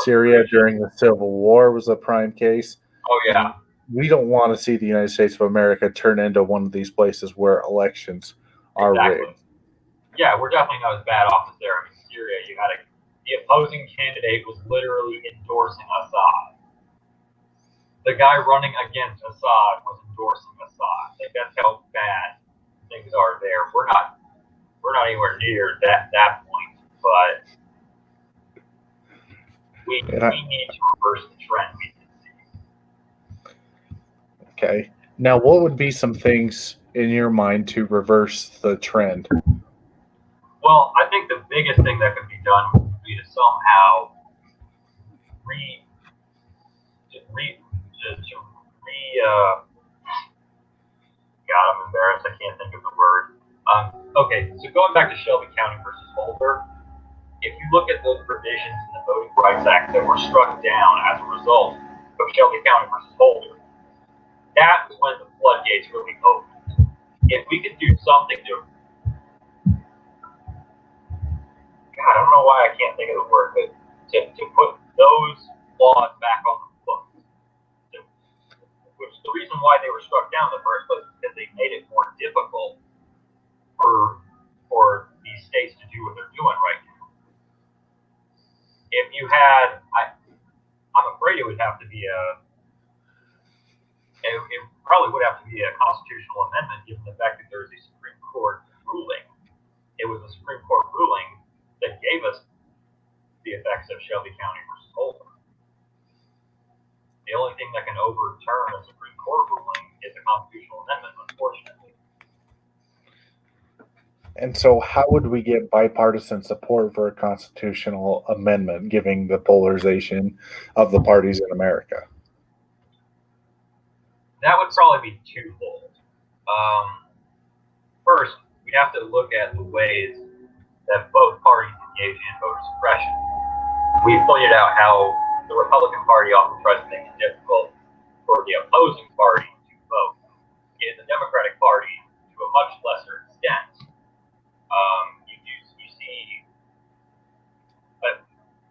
Syria during the Civil War was a prime case. Oh, yeah. And we don't want to see the United States of America turn into one of these places where elections are rigged. Yeah, we're definitely not as bad off as there. I mean, Syria, the opposing candidate was literally endorsing Assad. The guy running against Assad was endorsing Assad. Like, that's how bad things are there. We're not anywhere near that point, but we need to reverse the trend we can see. Okay. Now, what would be some things in your mind to reverse the trend? Well, I think the biggest thing that could be done would be to somehow God, I'm embarrassed. I can't think of the word. Okay, so going back to Shelby County versus Holder, if you look at those provisions in the Voting Rights Act that were struck down as a result of Shelby County versus Holder, that was when the floodgates really opened. If we could do something to, God, I don't know why I can't think of the word, but to put those laws back on the books, which the reason why they were struck down in the first place is because they made it more difficult for these states to do what they're doing right now. If you had, I'm afraid it would have to be it probably would have to be a constitutional amendment, given the fact that there's a Supreme Court ruling. It was a Supreme Court ruling that gave us the effects of Shelby County versus Holder. The only thing that can overturn a Supreme Court ruling is a constitutional amendment, unfortunately. And so how would we get bipartisan support for a constitutional amendment, given the polarization of the parties in America? That would probably be twofold. First, we'd have to look at the ways that both parties engage in voter suppression. We pointed out how the Republican Party often tries to make it difficult for the opposing party to vote. In the Democratic Party, to a much lesser extent, you see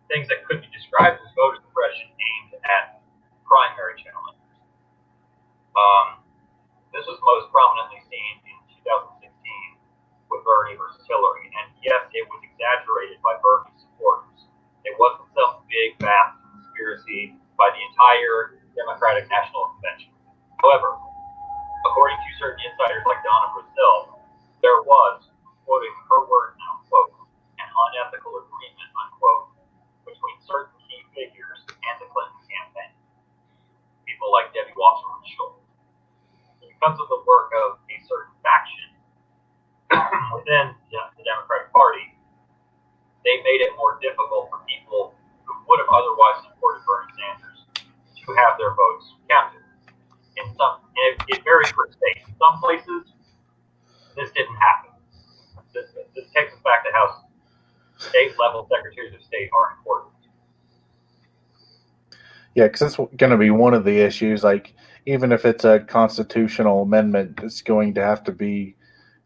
things that could be described as voter suppression aimed at primary challengers. This was most prominently seen in 2016 with Bernie versus Hillary, and yes, it was exaggerated by Bernie's supporters. It wasn't some big, vast conspiracy by the entire Democratic National Convention. However, according to certain insiders like Donna Brazil, there was, quoting her words, unquote, an unethical agreement, unquote, between certain key figures and the Clinton campaign. People like Debbie Wasserman Schultz. Because of the work of a certain faction within the Democratic Party, they made it more difficult for people who would have otherwise supported Bernie Sanders to have their votes counted. It varies per state. In some places, this didn't happen. This takes us back to how state-level secretaries of state are important. Yeah, because that's going to be one of the issues. Like, even if it's a constitutional amendment, it's going to have to be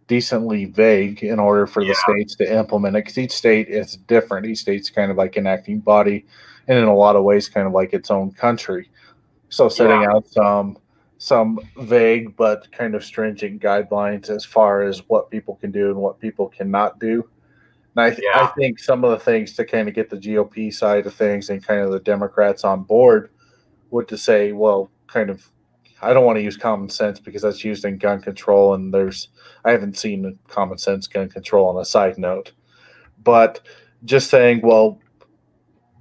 decently vague in order for the states to implement it. Because each state is different. Each state's kind of like an acting body, and in a lot of ways, kind of like its own country. So setting out some vague but kind of stringent guidelines as far as what people can do and what people cannot do. And I think some of the things to kind of get the GOP side of things and kind of the Democrats on board would to say, well, kind of, I don't want to use common sense because that's used in gun control, and I haven't seen common sense gun control on a side note. But just saying, well,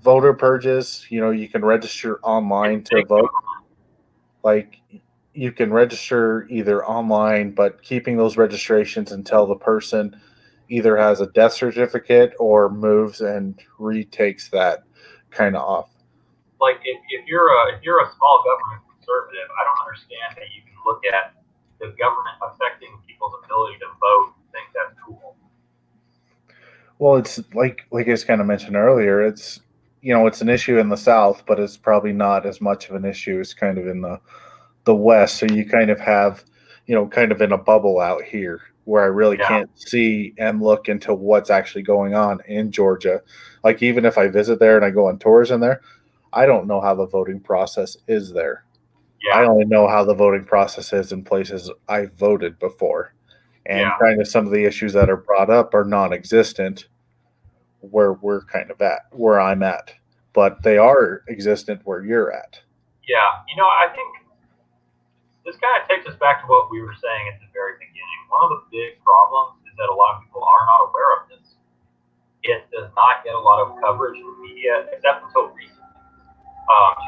voter purges, you can register online to vote. Like, you can register either online, but keeping those registrations until the person either has a death certificate or moves and retakes that kind of off. Like if you're a small government conservative, I don't understand that you can look at the government affecting people's ability to vote and think that's cool. Well, it's like I just kind of mentioned earlier. It's an issue in the South, but it's probably not as much of an issue as kind of in the West. So you kind of have, kind of in a bubble out here where I really can't see and look into what's actually going on in Georgia. Like, even if I visit there and I go on tours in there, I don't know how the voting process is there. Yeah. I only know how the voting process is in places I voted before. And kind of some of the issues that are brought up are non-existent where we're kind of at, where I'm at. But they are existent where you're at. Yeah. I think this kind of takes us back to what we were saying at the very beginning. One of the big problems is that a lot of people are not aware of this. It does not get a lot of coverage in the media, except until recently.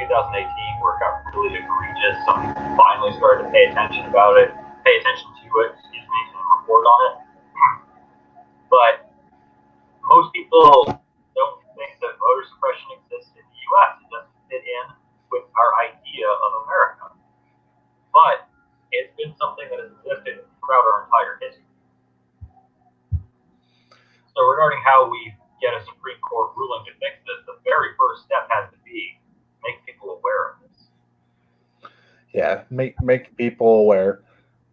2018, where it got really egregious. Some people finally started to pay attention to it, and report on it. But most people don't think that voter suppression exists in the U.S. It doesn't fit in with our idea of America. But it's been something that has existed throughout our entire history. So regarding how we get a Supreme Court ruling to fix this, the very first step has to be make people aware of this. Yeah, make people aware.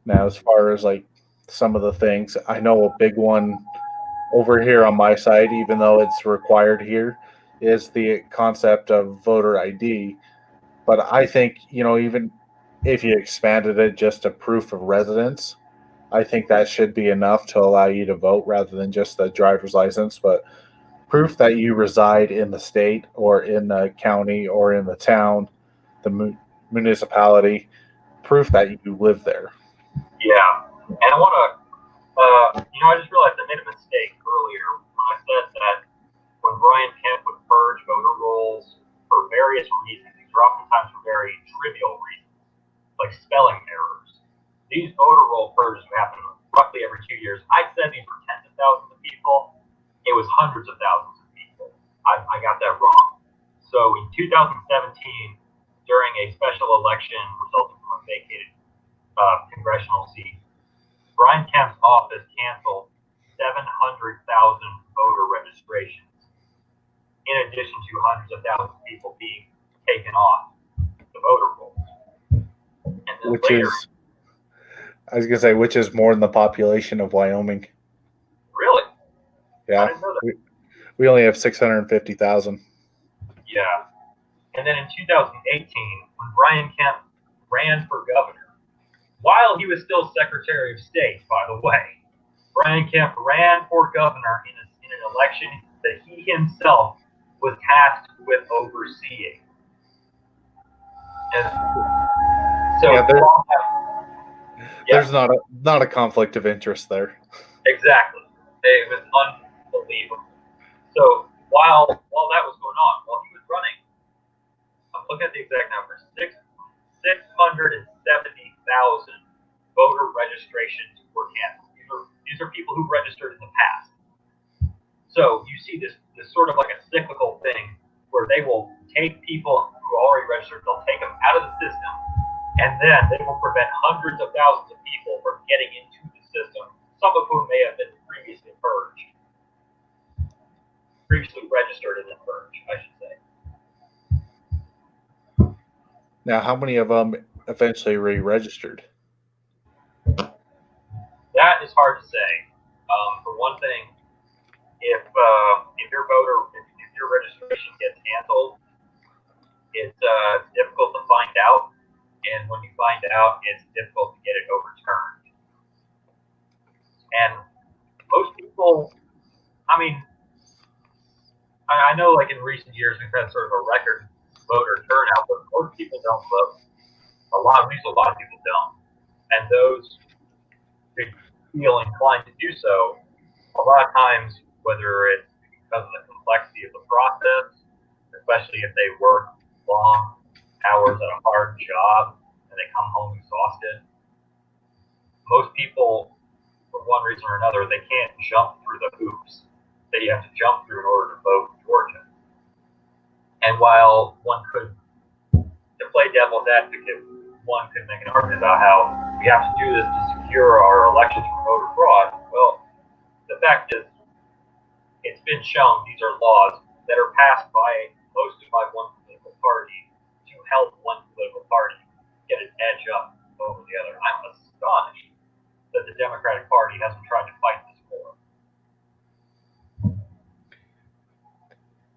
Now, as far as like some of the things, I know a big one over here on my side, even though it's required here, is the concept of voter ID. But I think, even if you expanded it just to proof of residence, I think that should be enough to allow you to vote rather than just the driver's license. But proof that you reside in the state or in the county or in the town, the municipality, proof that you live there. Yeah, and I want to, I just realized I made a mistake earlier when I said that when Brian Kemp would purge voter rolls for various reasons, these are oftentimes for very trivial reasons, like spelling errors. These voter roll purges happen roughly every 2 years. I said these were tens of thousands of people. It was hundreds of thousands of people. I got that wrong. So in 2017, during a special election resulting from a vacated congressional seat, Brian Kemp's office canceled 700,000 voter registrations, in addition to hundreds of thousands of people being taken off the voter rolls. Which is more than the population of Wyoming. Really? Yeah. I didn't know that. We only have 650,000. Yeah. And then in 2018, when Brian Kemp ran for governor, while he was still Secretary of State, by the way, Brian Kemp ran for governor in an election that he himself was tasked with overseeing. And so there's not a conflict of interest there. Exactly. It was unbelievable. So while that was going on, while he was running, I'm looking at the exact numbers, 670,000 voter registrations were canceled. These are people who registered in the past. So you see this sort of like a cyclical thing where they will take people who already registered, they'll take them out of the system, and then they will prevent hundreds of thousands of people from getting into the system, some of whom may have been previously registered and then purged, I should say. Now, how many of them eventually re-registered? That is hard to say. For one thing, if your registration gets canceled, it's difficult to find out, and when you find out, it's difficult to get it overturned. And most people, I know, like in recent years, we've had sort of a record voter turnout, but most people don't vote. A lot of people don't, and those who feel inclined to do so, a lot of times, whether it's because of the complexity of the process, the especially if they work long hours at a hard job and they come home exhausted. Most people, for one reason or another, they can't jump through the hoops that you have to jump through in order to vote in Georgia. And while one could, to play devil's advocate, one could make an argument about how we have to do this to secure our elections from voter fraud. Well, the fact is, it's been shown these are laws that are passed mostly by one political party to help one political party get an edge up over the other. I'm astonished that the Democratic Party hasn't tried to fight this war.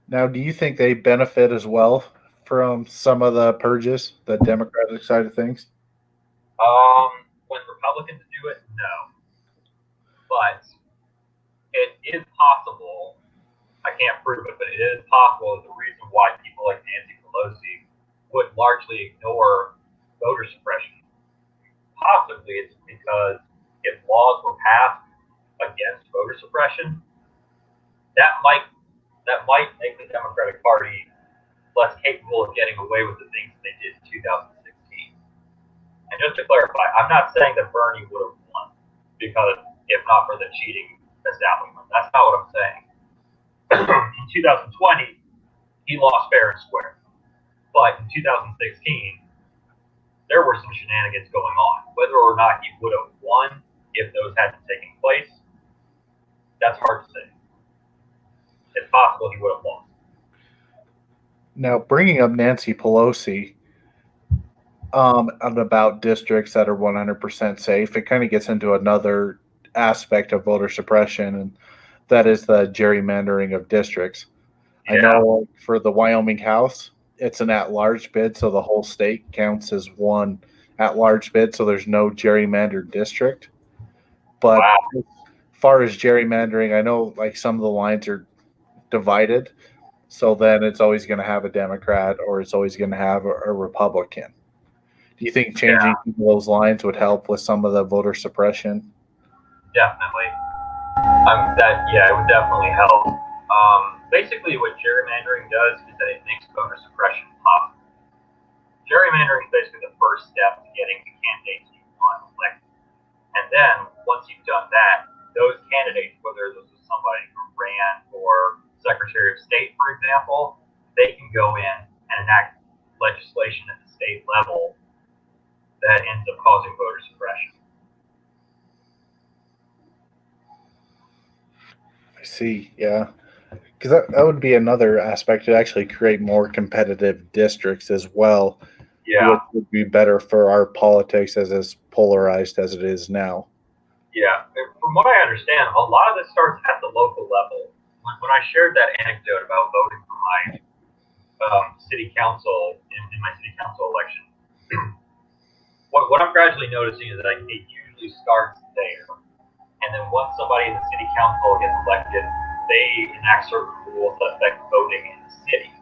Now, do you think they benefit as well from some of the purges, the Democratic side of things? When Republicans do it, no. But it is possible, I can't prove it, but it is possible that the reason why people like Nancy Pelosi would largely ignore voter suppression, possibly it's because if laws were passed against voter suppression, that might make the Democratic Party less capable of getting away with the things they did in 2016. And just to clarify, I'm not saying that Bernie would have won, because if not for the cheating establishment, that's not what I'm saying. In 2020, he lost fair and square. But in 2016, there were some shenanigans going on. Whether or not he would have won if those hadn't taken place, that's hard to say. It's possible he would have lost. Now, bringing up Nancy Pelosi about districts that are 100% safe, it kind of gets into another aspect of voter suppression, and that is the gerrymandering of districts. Yeah. I know for the Wyoming House, it's an at-large bid, so the whole state counts as one at-large bid, so there's no gerrymandered district. But as far as gerrymandering, I know like some of the lines are divided, so then it's always going to have a Democrat or it's always going to have a Republican. Do you think changing those lines would help with some of the voter suppression? Definitely. It would definitely help. Basically, what gerrymandering does is that it makes voter suppression possible. Gerrymandering is basically the first step to getting the candidates you want elected. And then, once you've done that, those candidates, whether this is somebody who ran for Secretary of State, for example, they can go in and enact legislation at the state level that ends up causing voter suppression. I see, yeah. Because that would be another aspect to actually create more competitive districts as well. Yeah. Which would be better for our politics as polarized as it is now. Yeah. From what I understand, a lot of this starts at the local level. When I shared that anecdote about voting for my city council in my city council election, what I'm gradually noticing is that it usually starts there. And then once somebody in the city council gets elected, they enact certain rules that affect voting in the city.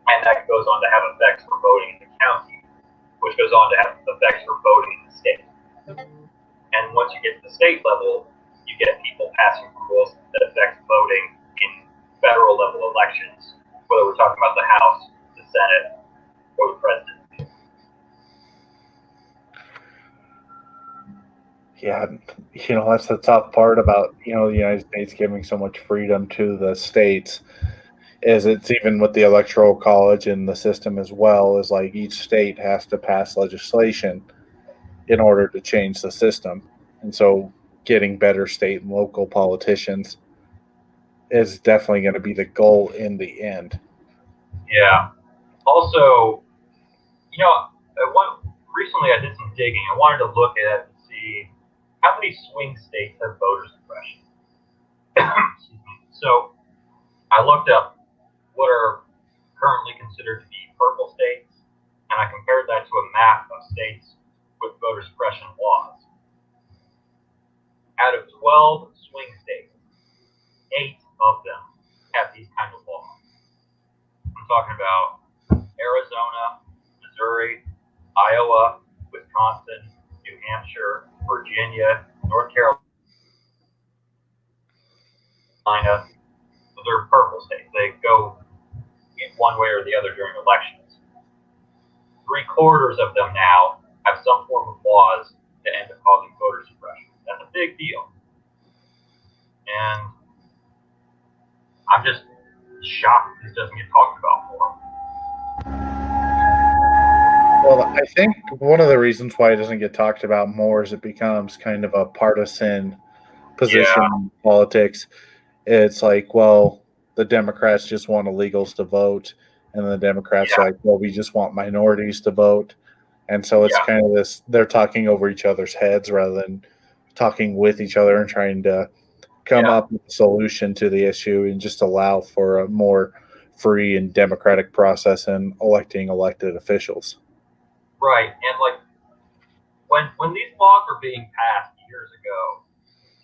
And that goes on to have effects for voting in the county, which goes on to have effects for voting in the state. And once you get to the state level, you get people passing rules that affect voting in federal level elections, whether we're talking about the House, the Senate, or the presidency. Yeah, that's the tough part about, the United States giving so much freedom to the states, is it's even with the Electoral College and the system as well, is like each state has to pass legislation in order to change the system. And so getting better state and local politicians is definitely going to be the goal in the end. Yeah. Also, recently I did some digging. I wanted to look at it and see how many swing states have voter suppression. So I looked up what are currently considered to be purple states, and I compared that to a map of states with voter suppression laws. Out of 12 swing states, 8 of them have these kind of laws. I'm talking about Arizona, Missouri, Iowa, Wisconsin, New Hampshire, Virginia, North Carolina. Those are purple states. They go in one way or the other during elections. 3/4 of them now have some form of laws to end up causing voter suppression. That's a big deal. And I'm just shocked this doesn't get talked about more. Well, I think one of the reasons why it doesn't get talked about more is it becomes kind of a partisan position in politics. It's like, well, the Democrats just want illegals to vote, and the Democrats are like, well, we just want minorities to vote. And so it's kind of this, they're talking over each other's heads rather than talking with each other and trying to come up with a solution to the issue and just allow for a more free and democratic process in electing elected officials. Right. And like when these laws were being passed years ago,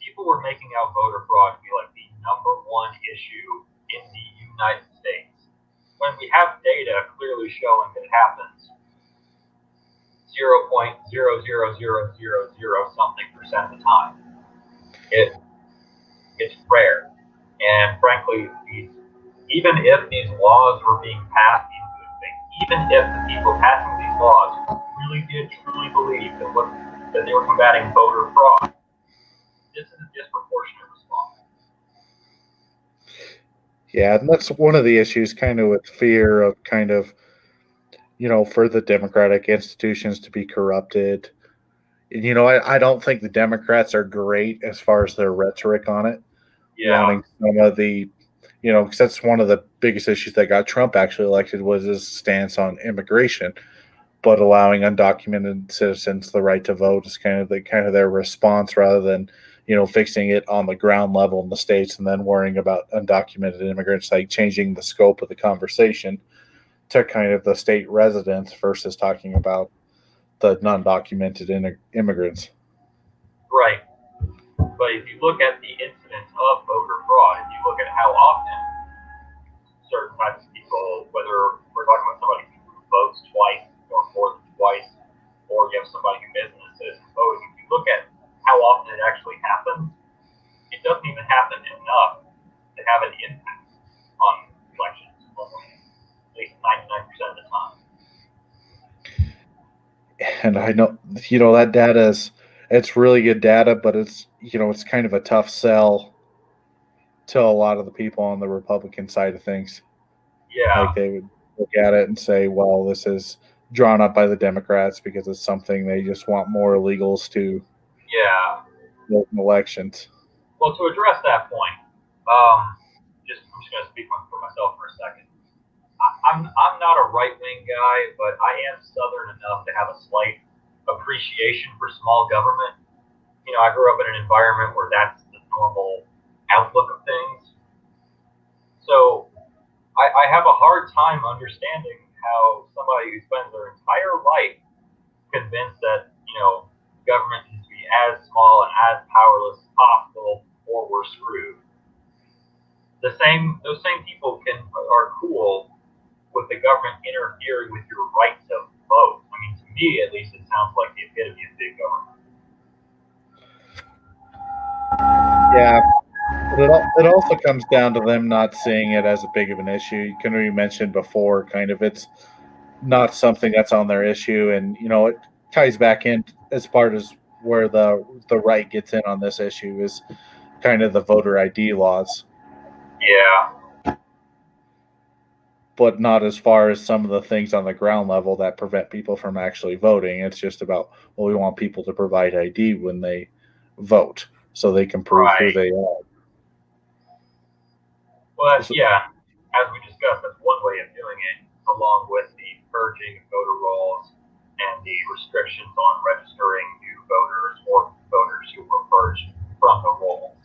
people were making out voter fraud to be like the #1 issue in the United States. When we have data clearly showing that it happens 0.00000 something percent of the time, it's rare. And frankly, even if these laws were being passed in good faith, even if the people passing these laws really did truly believe that they were combating voter fraud, this is a disproportionate response. Yeah, and that's one of the issues kind of with fear of kind of, for the democratic institutions to be corrupted. I don't think the Democrats are great as far as their rhetoric on it. Wanting some of the, because that's one of the biggest issues that got Trump actually elected was his stance on immigration, but allowing undocumented citizens the right to vote is kind of their response rather than, fixing it on the ground level in the states and then worrying about undocumented immigrants, like changing the scope of the conversation to kind of the state residents versus talking about the non-documented immigrants. Right. But if you look at the incidence of voter fraud, if you look at how often certain types of people, whether we're talking about somebody who votes twice or more than twice, or you have somebody who isn't a citizen voting, if you look at how often it actually happens, it doesn't even happen enough to have an impact on elections, at least 99% of the time. And I know, that data it's really good data, but it's kind of a tough sell to a lot of the people on the Republican side of things. Yeah. Like they would look at it and say, well, this is drawn up by the Democrats because it's something they just want more illegals to vote in elections. Well, to address that point, I'm just going to speak for myself for a second. I'm not a right-wing guy, but I am Southern enough to have a slight appreciation for small government. I grew up in an environment where that's the normal outlook of things. So I have a hard time understanding how somebody who spends their entire life convinced that, government needs to be as small and as powerless as possible or we're screwed. Those same people are cool with the government interfering with your right to vote. I mean, to me, at least, it sounds like the epitome of big government. Yeah, but it also comes down to them not seeing it as a big of an issue. You kind of mentioned before, kind of it's not something that's on their issue, and it ties back in as part as where the right gets in on this issue is kind of the voter ID laws. Yeah. But not as far as some of the things on the ground level that prevent people from actually voting. It's just about, well, we want people to provide ID when they vote so they can prove who they are. Well, as we discussed, that's one way of doing it, along with the purging of voter rolls and the restrictions on registering new voters or voters who were purged from the rolls.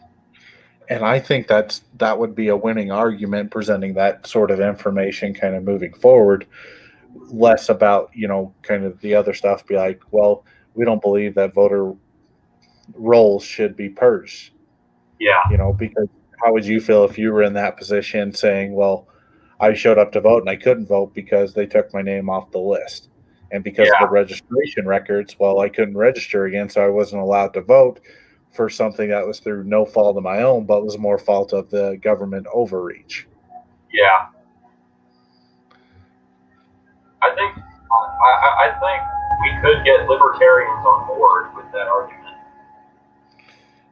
And I think that would be a winning argument, presenting that sort of information kind of moving forward, less about, kind of the other stuff, be like, well, we don't believe that voter rolls should be purged. Yeah. Because how would you feel if you were in that position saying, well, I showed up to vote and I couldn't vote because they took my name off the list. And because of the registration records, well, I couldn't register again, so I wasn't allowed to vote for something that was through no fault of my own, but was more fault of the government overreach. Yeah. I think we could get libertarians on board with that argument.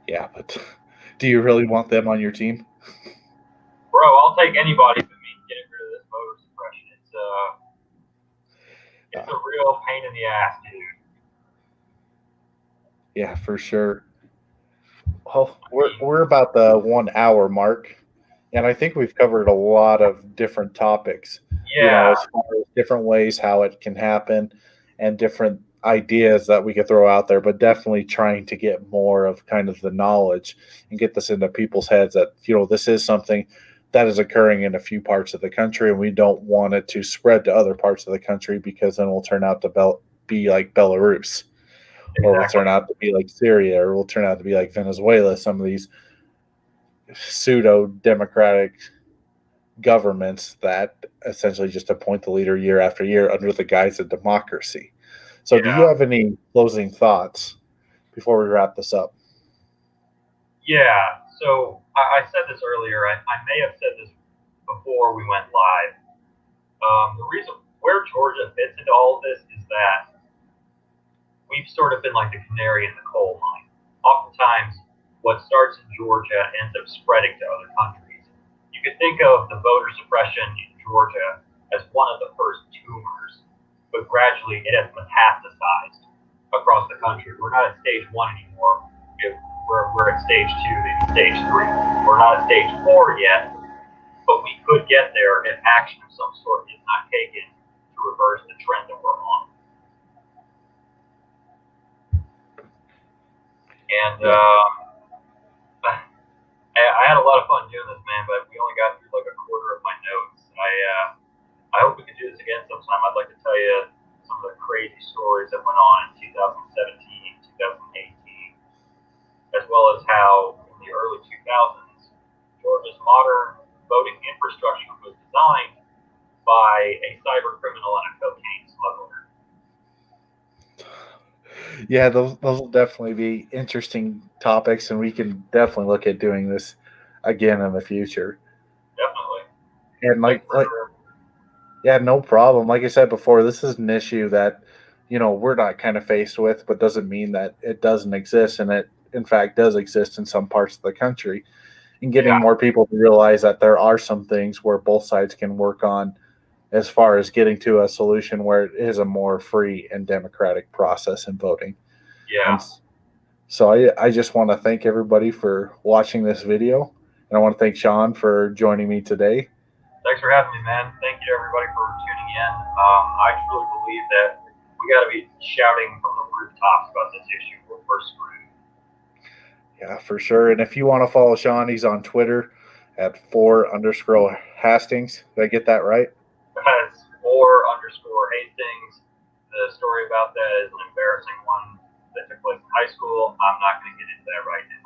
Yeah, but do you really want them on your team? Bro, I'll take anybody but me getting rid of this voter suppression. It's a real pain in the ass, dude. Yeah, for sure. Well, we're about the 1 hour mark, and I think we've covered a lot of different topics. Yeah, As far as different ways how it can happen, and different ideas that we could throw out there, but definitely trying to get more of kind of the knowledge and get this into people's heads that this is something that is occurring in a few parts of the country, and we don't want it to spread to other parts of the country because then we'll turn out to be like Belarus. Or will exactly. turn out to be like Syria, or will turn out to be like Venezuela, some of these pseudo democratic governments that essentially just appoint the leader year after year under the guise of democracy. So, do you Yeah. have any closing thoughts before we wrap this up? Yeah, so I said this earlier. I may have said this before we went live. The reason where Georgia fits into all of this is that we've sort of been like the canary in the coal mine. Oftentimes, what starts in Georgia ends up spreading to other countries. You could think of the voter suppression in Georgia as one of the first tumors, but gradually it has metastasized across the country. We're not at stage 1 anymore. We're at stage 2, maybe stage 3. We're not at stage 4 yet, but we could get there if action of some sort is not taken to reverse the trend that we're on. And I had a lot of fun doing this, man, but we only got through like a quarter of my notes. I hope we can do this again sometime. I'd like to tell you some of the crazy stories that went on in 2017, 2018, as well as how in the early 2000s, Georgia's modern voting infrastructure was designed by a cyber criminal and a cocaine smuggler. Yeah, those will definitely be interesting topics, and we can definitely look at doing this again in the future. Definitely. And yeah, no problem. Like I said before, this is an issue that we're not kind of faced with, but doesn't mean that it doesn't exist, and it in fact does exist in some parts of the country. And getting Yeah. more people to realize that there are some things where both sides can work on as far as getting to a solution where it is a more free and democratic process in voting. And Yeah. so I just want to thank everybody for watching this video. And I want to thank Sean for joining me today. Thanks for having me, man. Thank you to everybody for tuning in. I truly believe that we got to be shouting from the rooftops about this issue. We're screwed. Yeah, for sure. And if you want to follow Sean, he's on Twitter at @4_Hastings. Did I get that right? That's _Hastings. The story about that is an embarrassing one that took place in high school. I'm not going to get into that right now.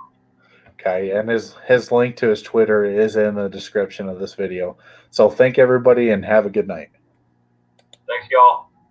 Okay, and his link to his Twitter is in the description of this video. So thank everybody and have a good night. Thanks, y'all.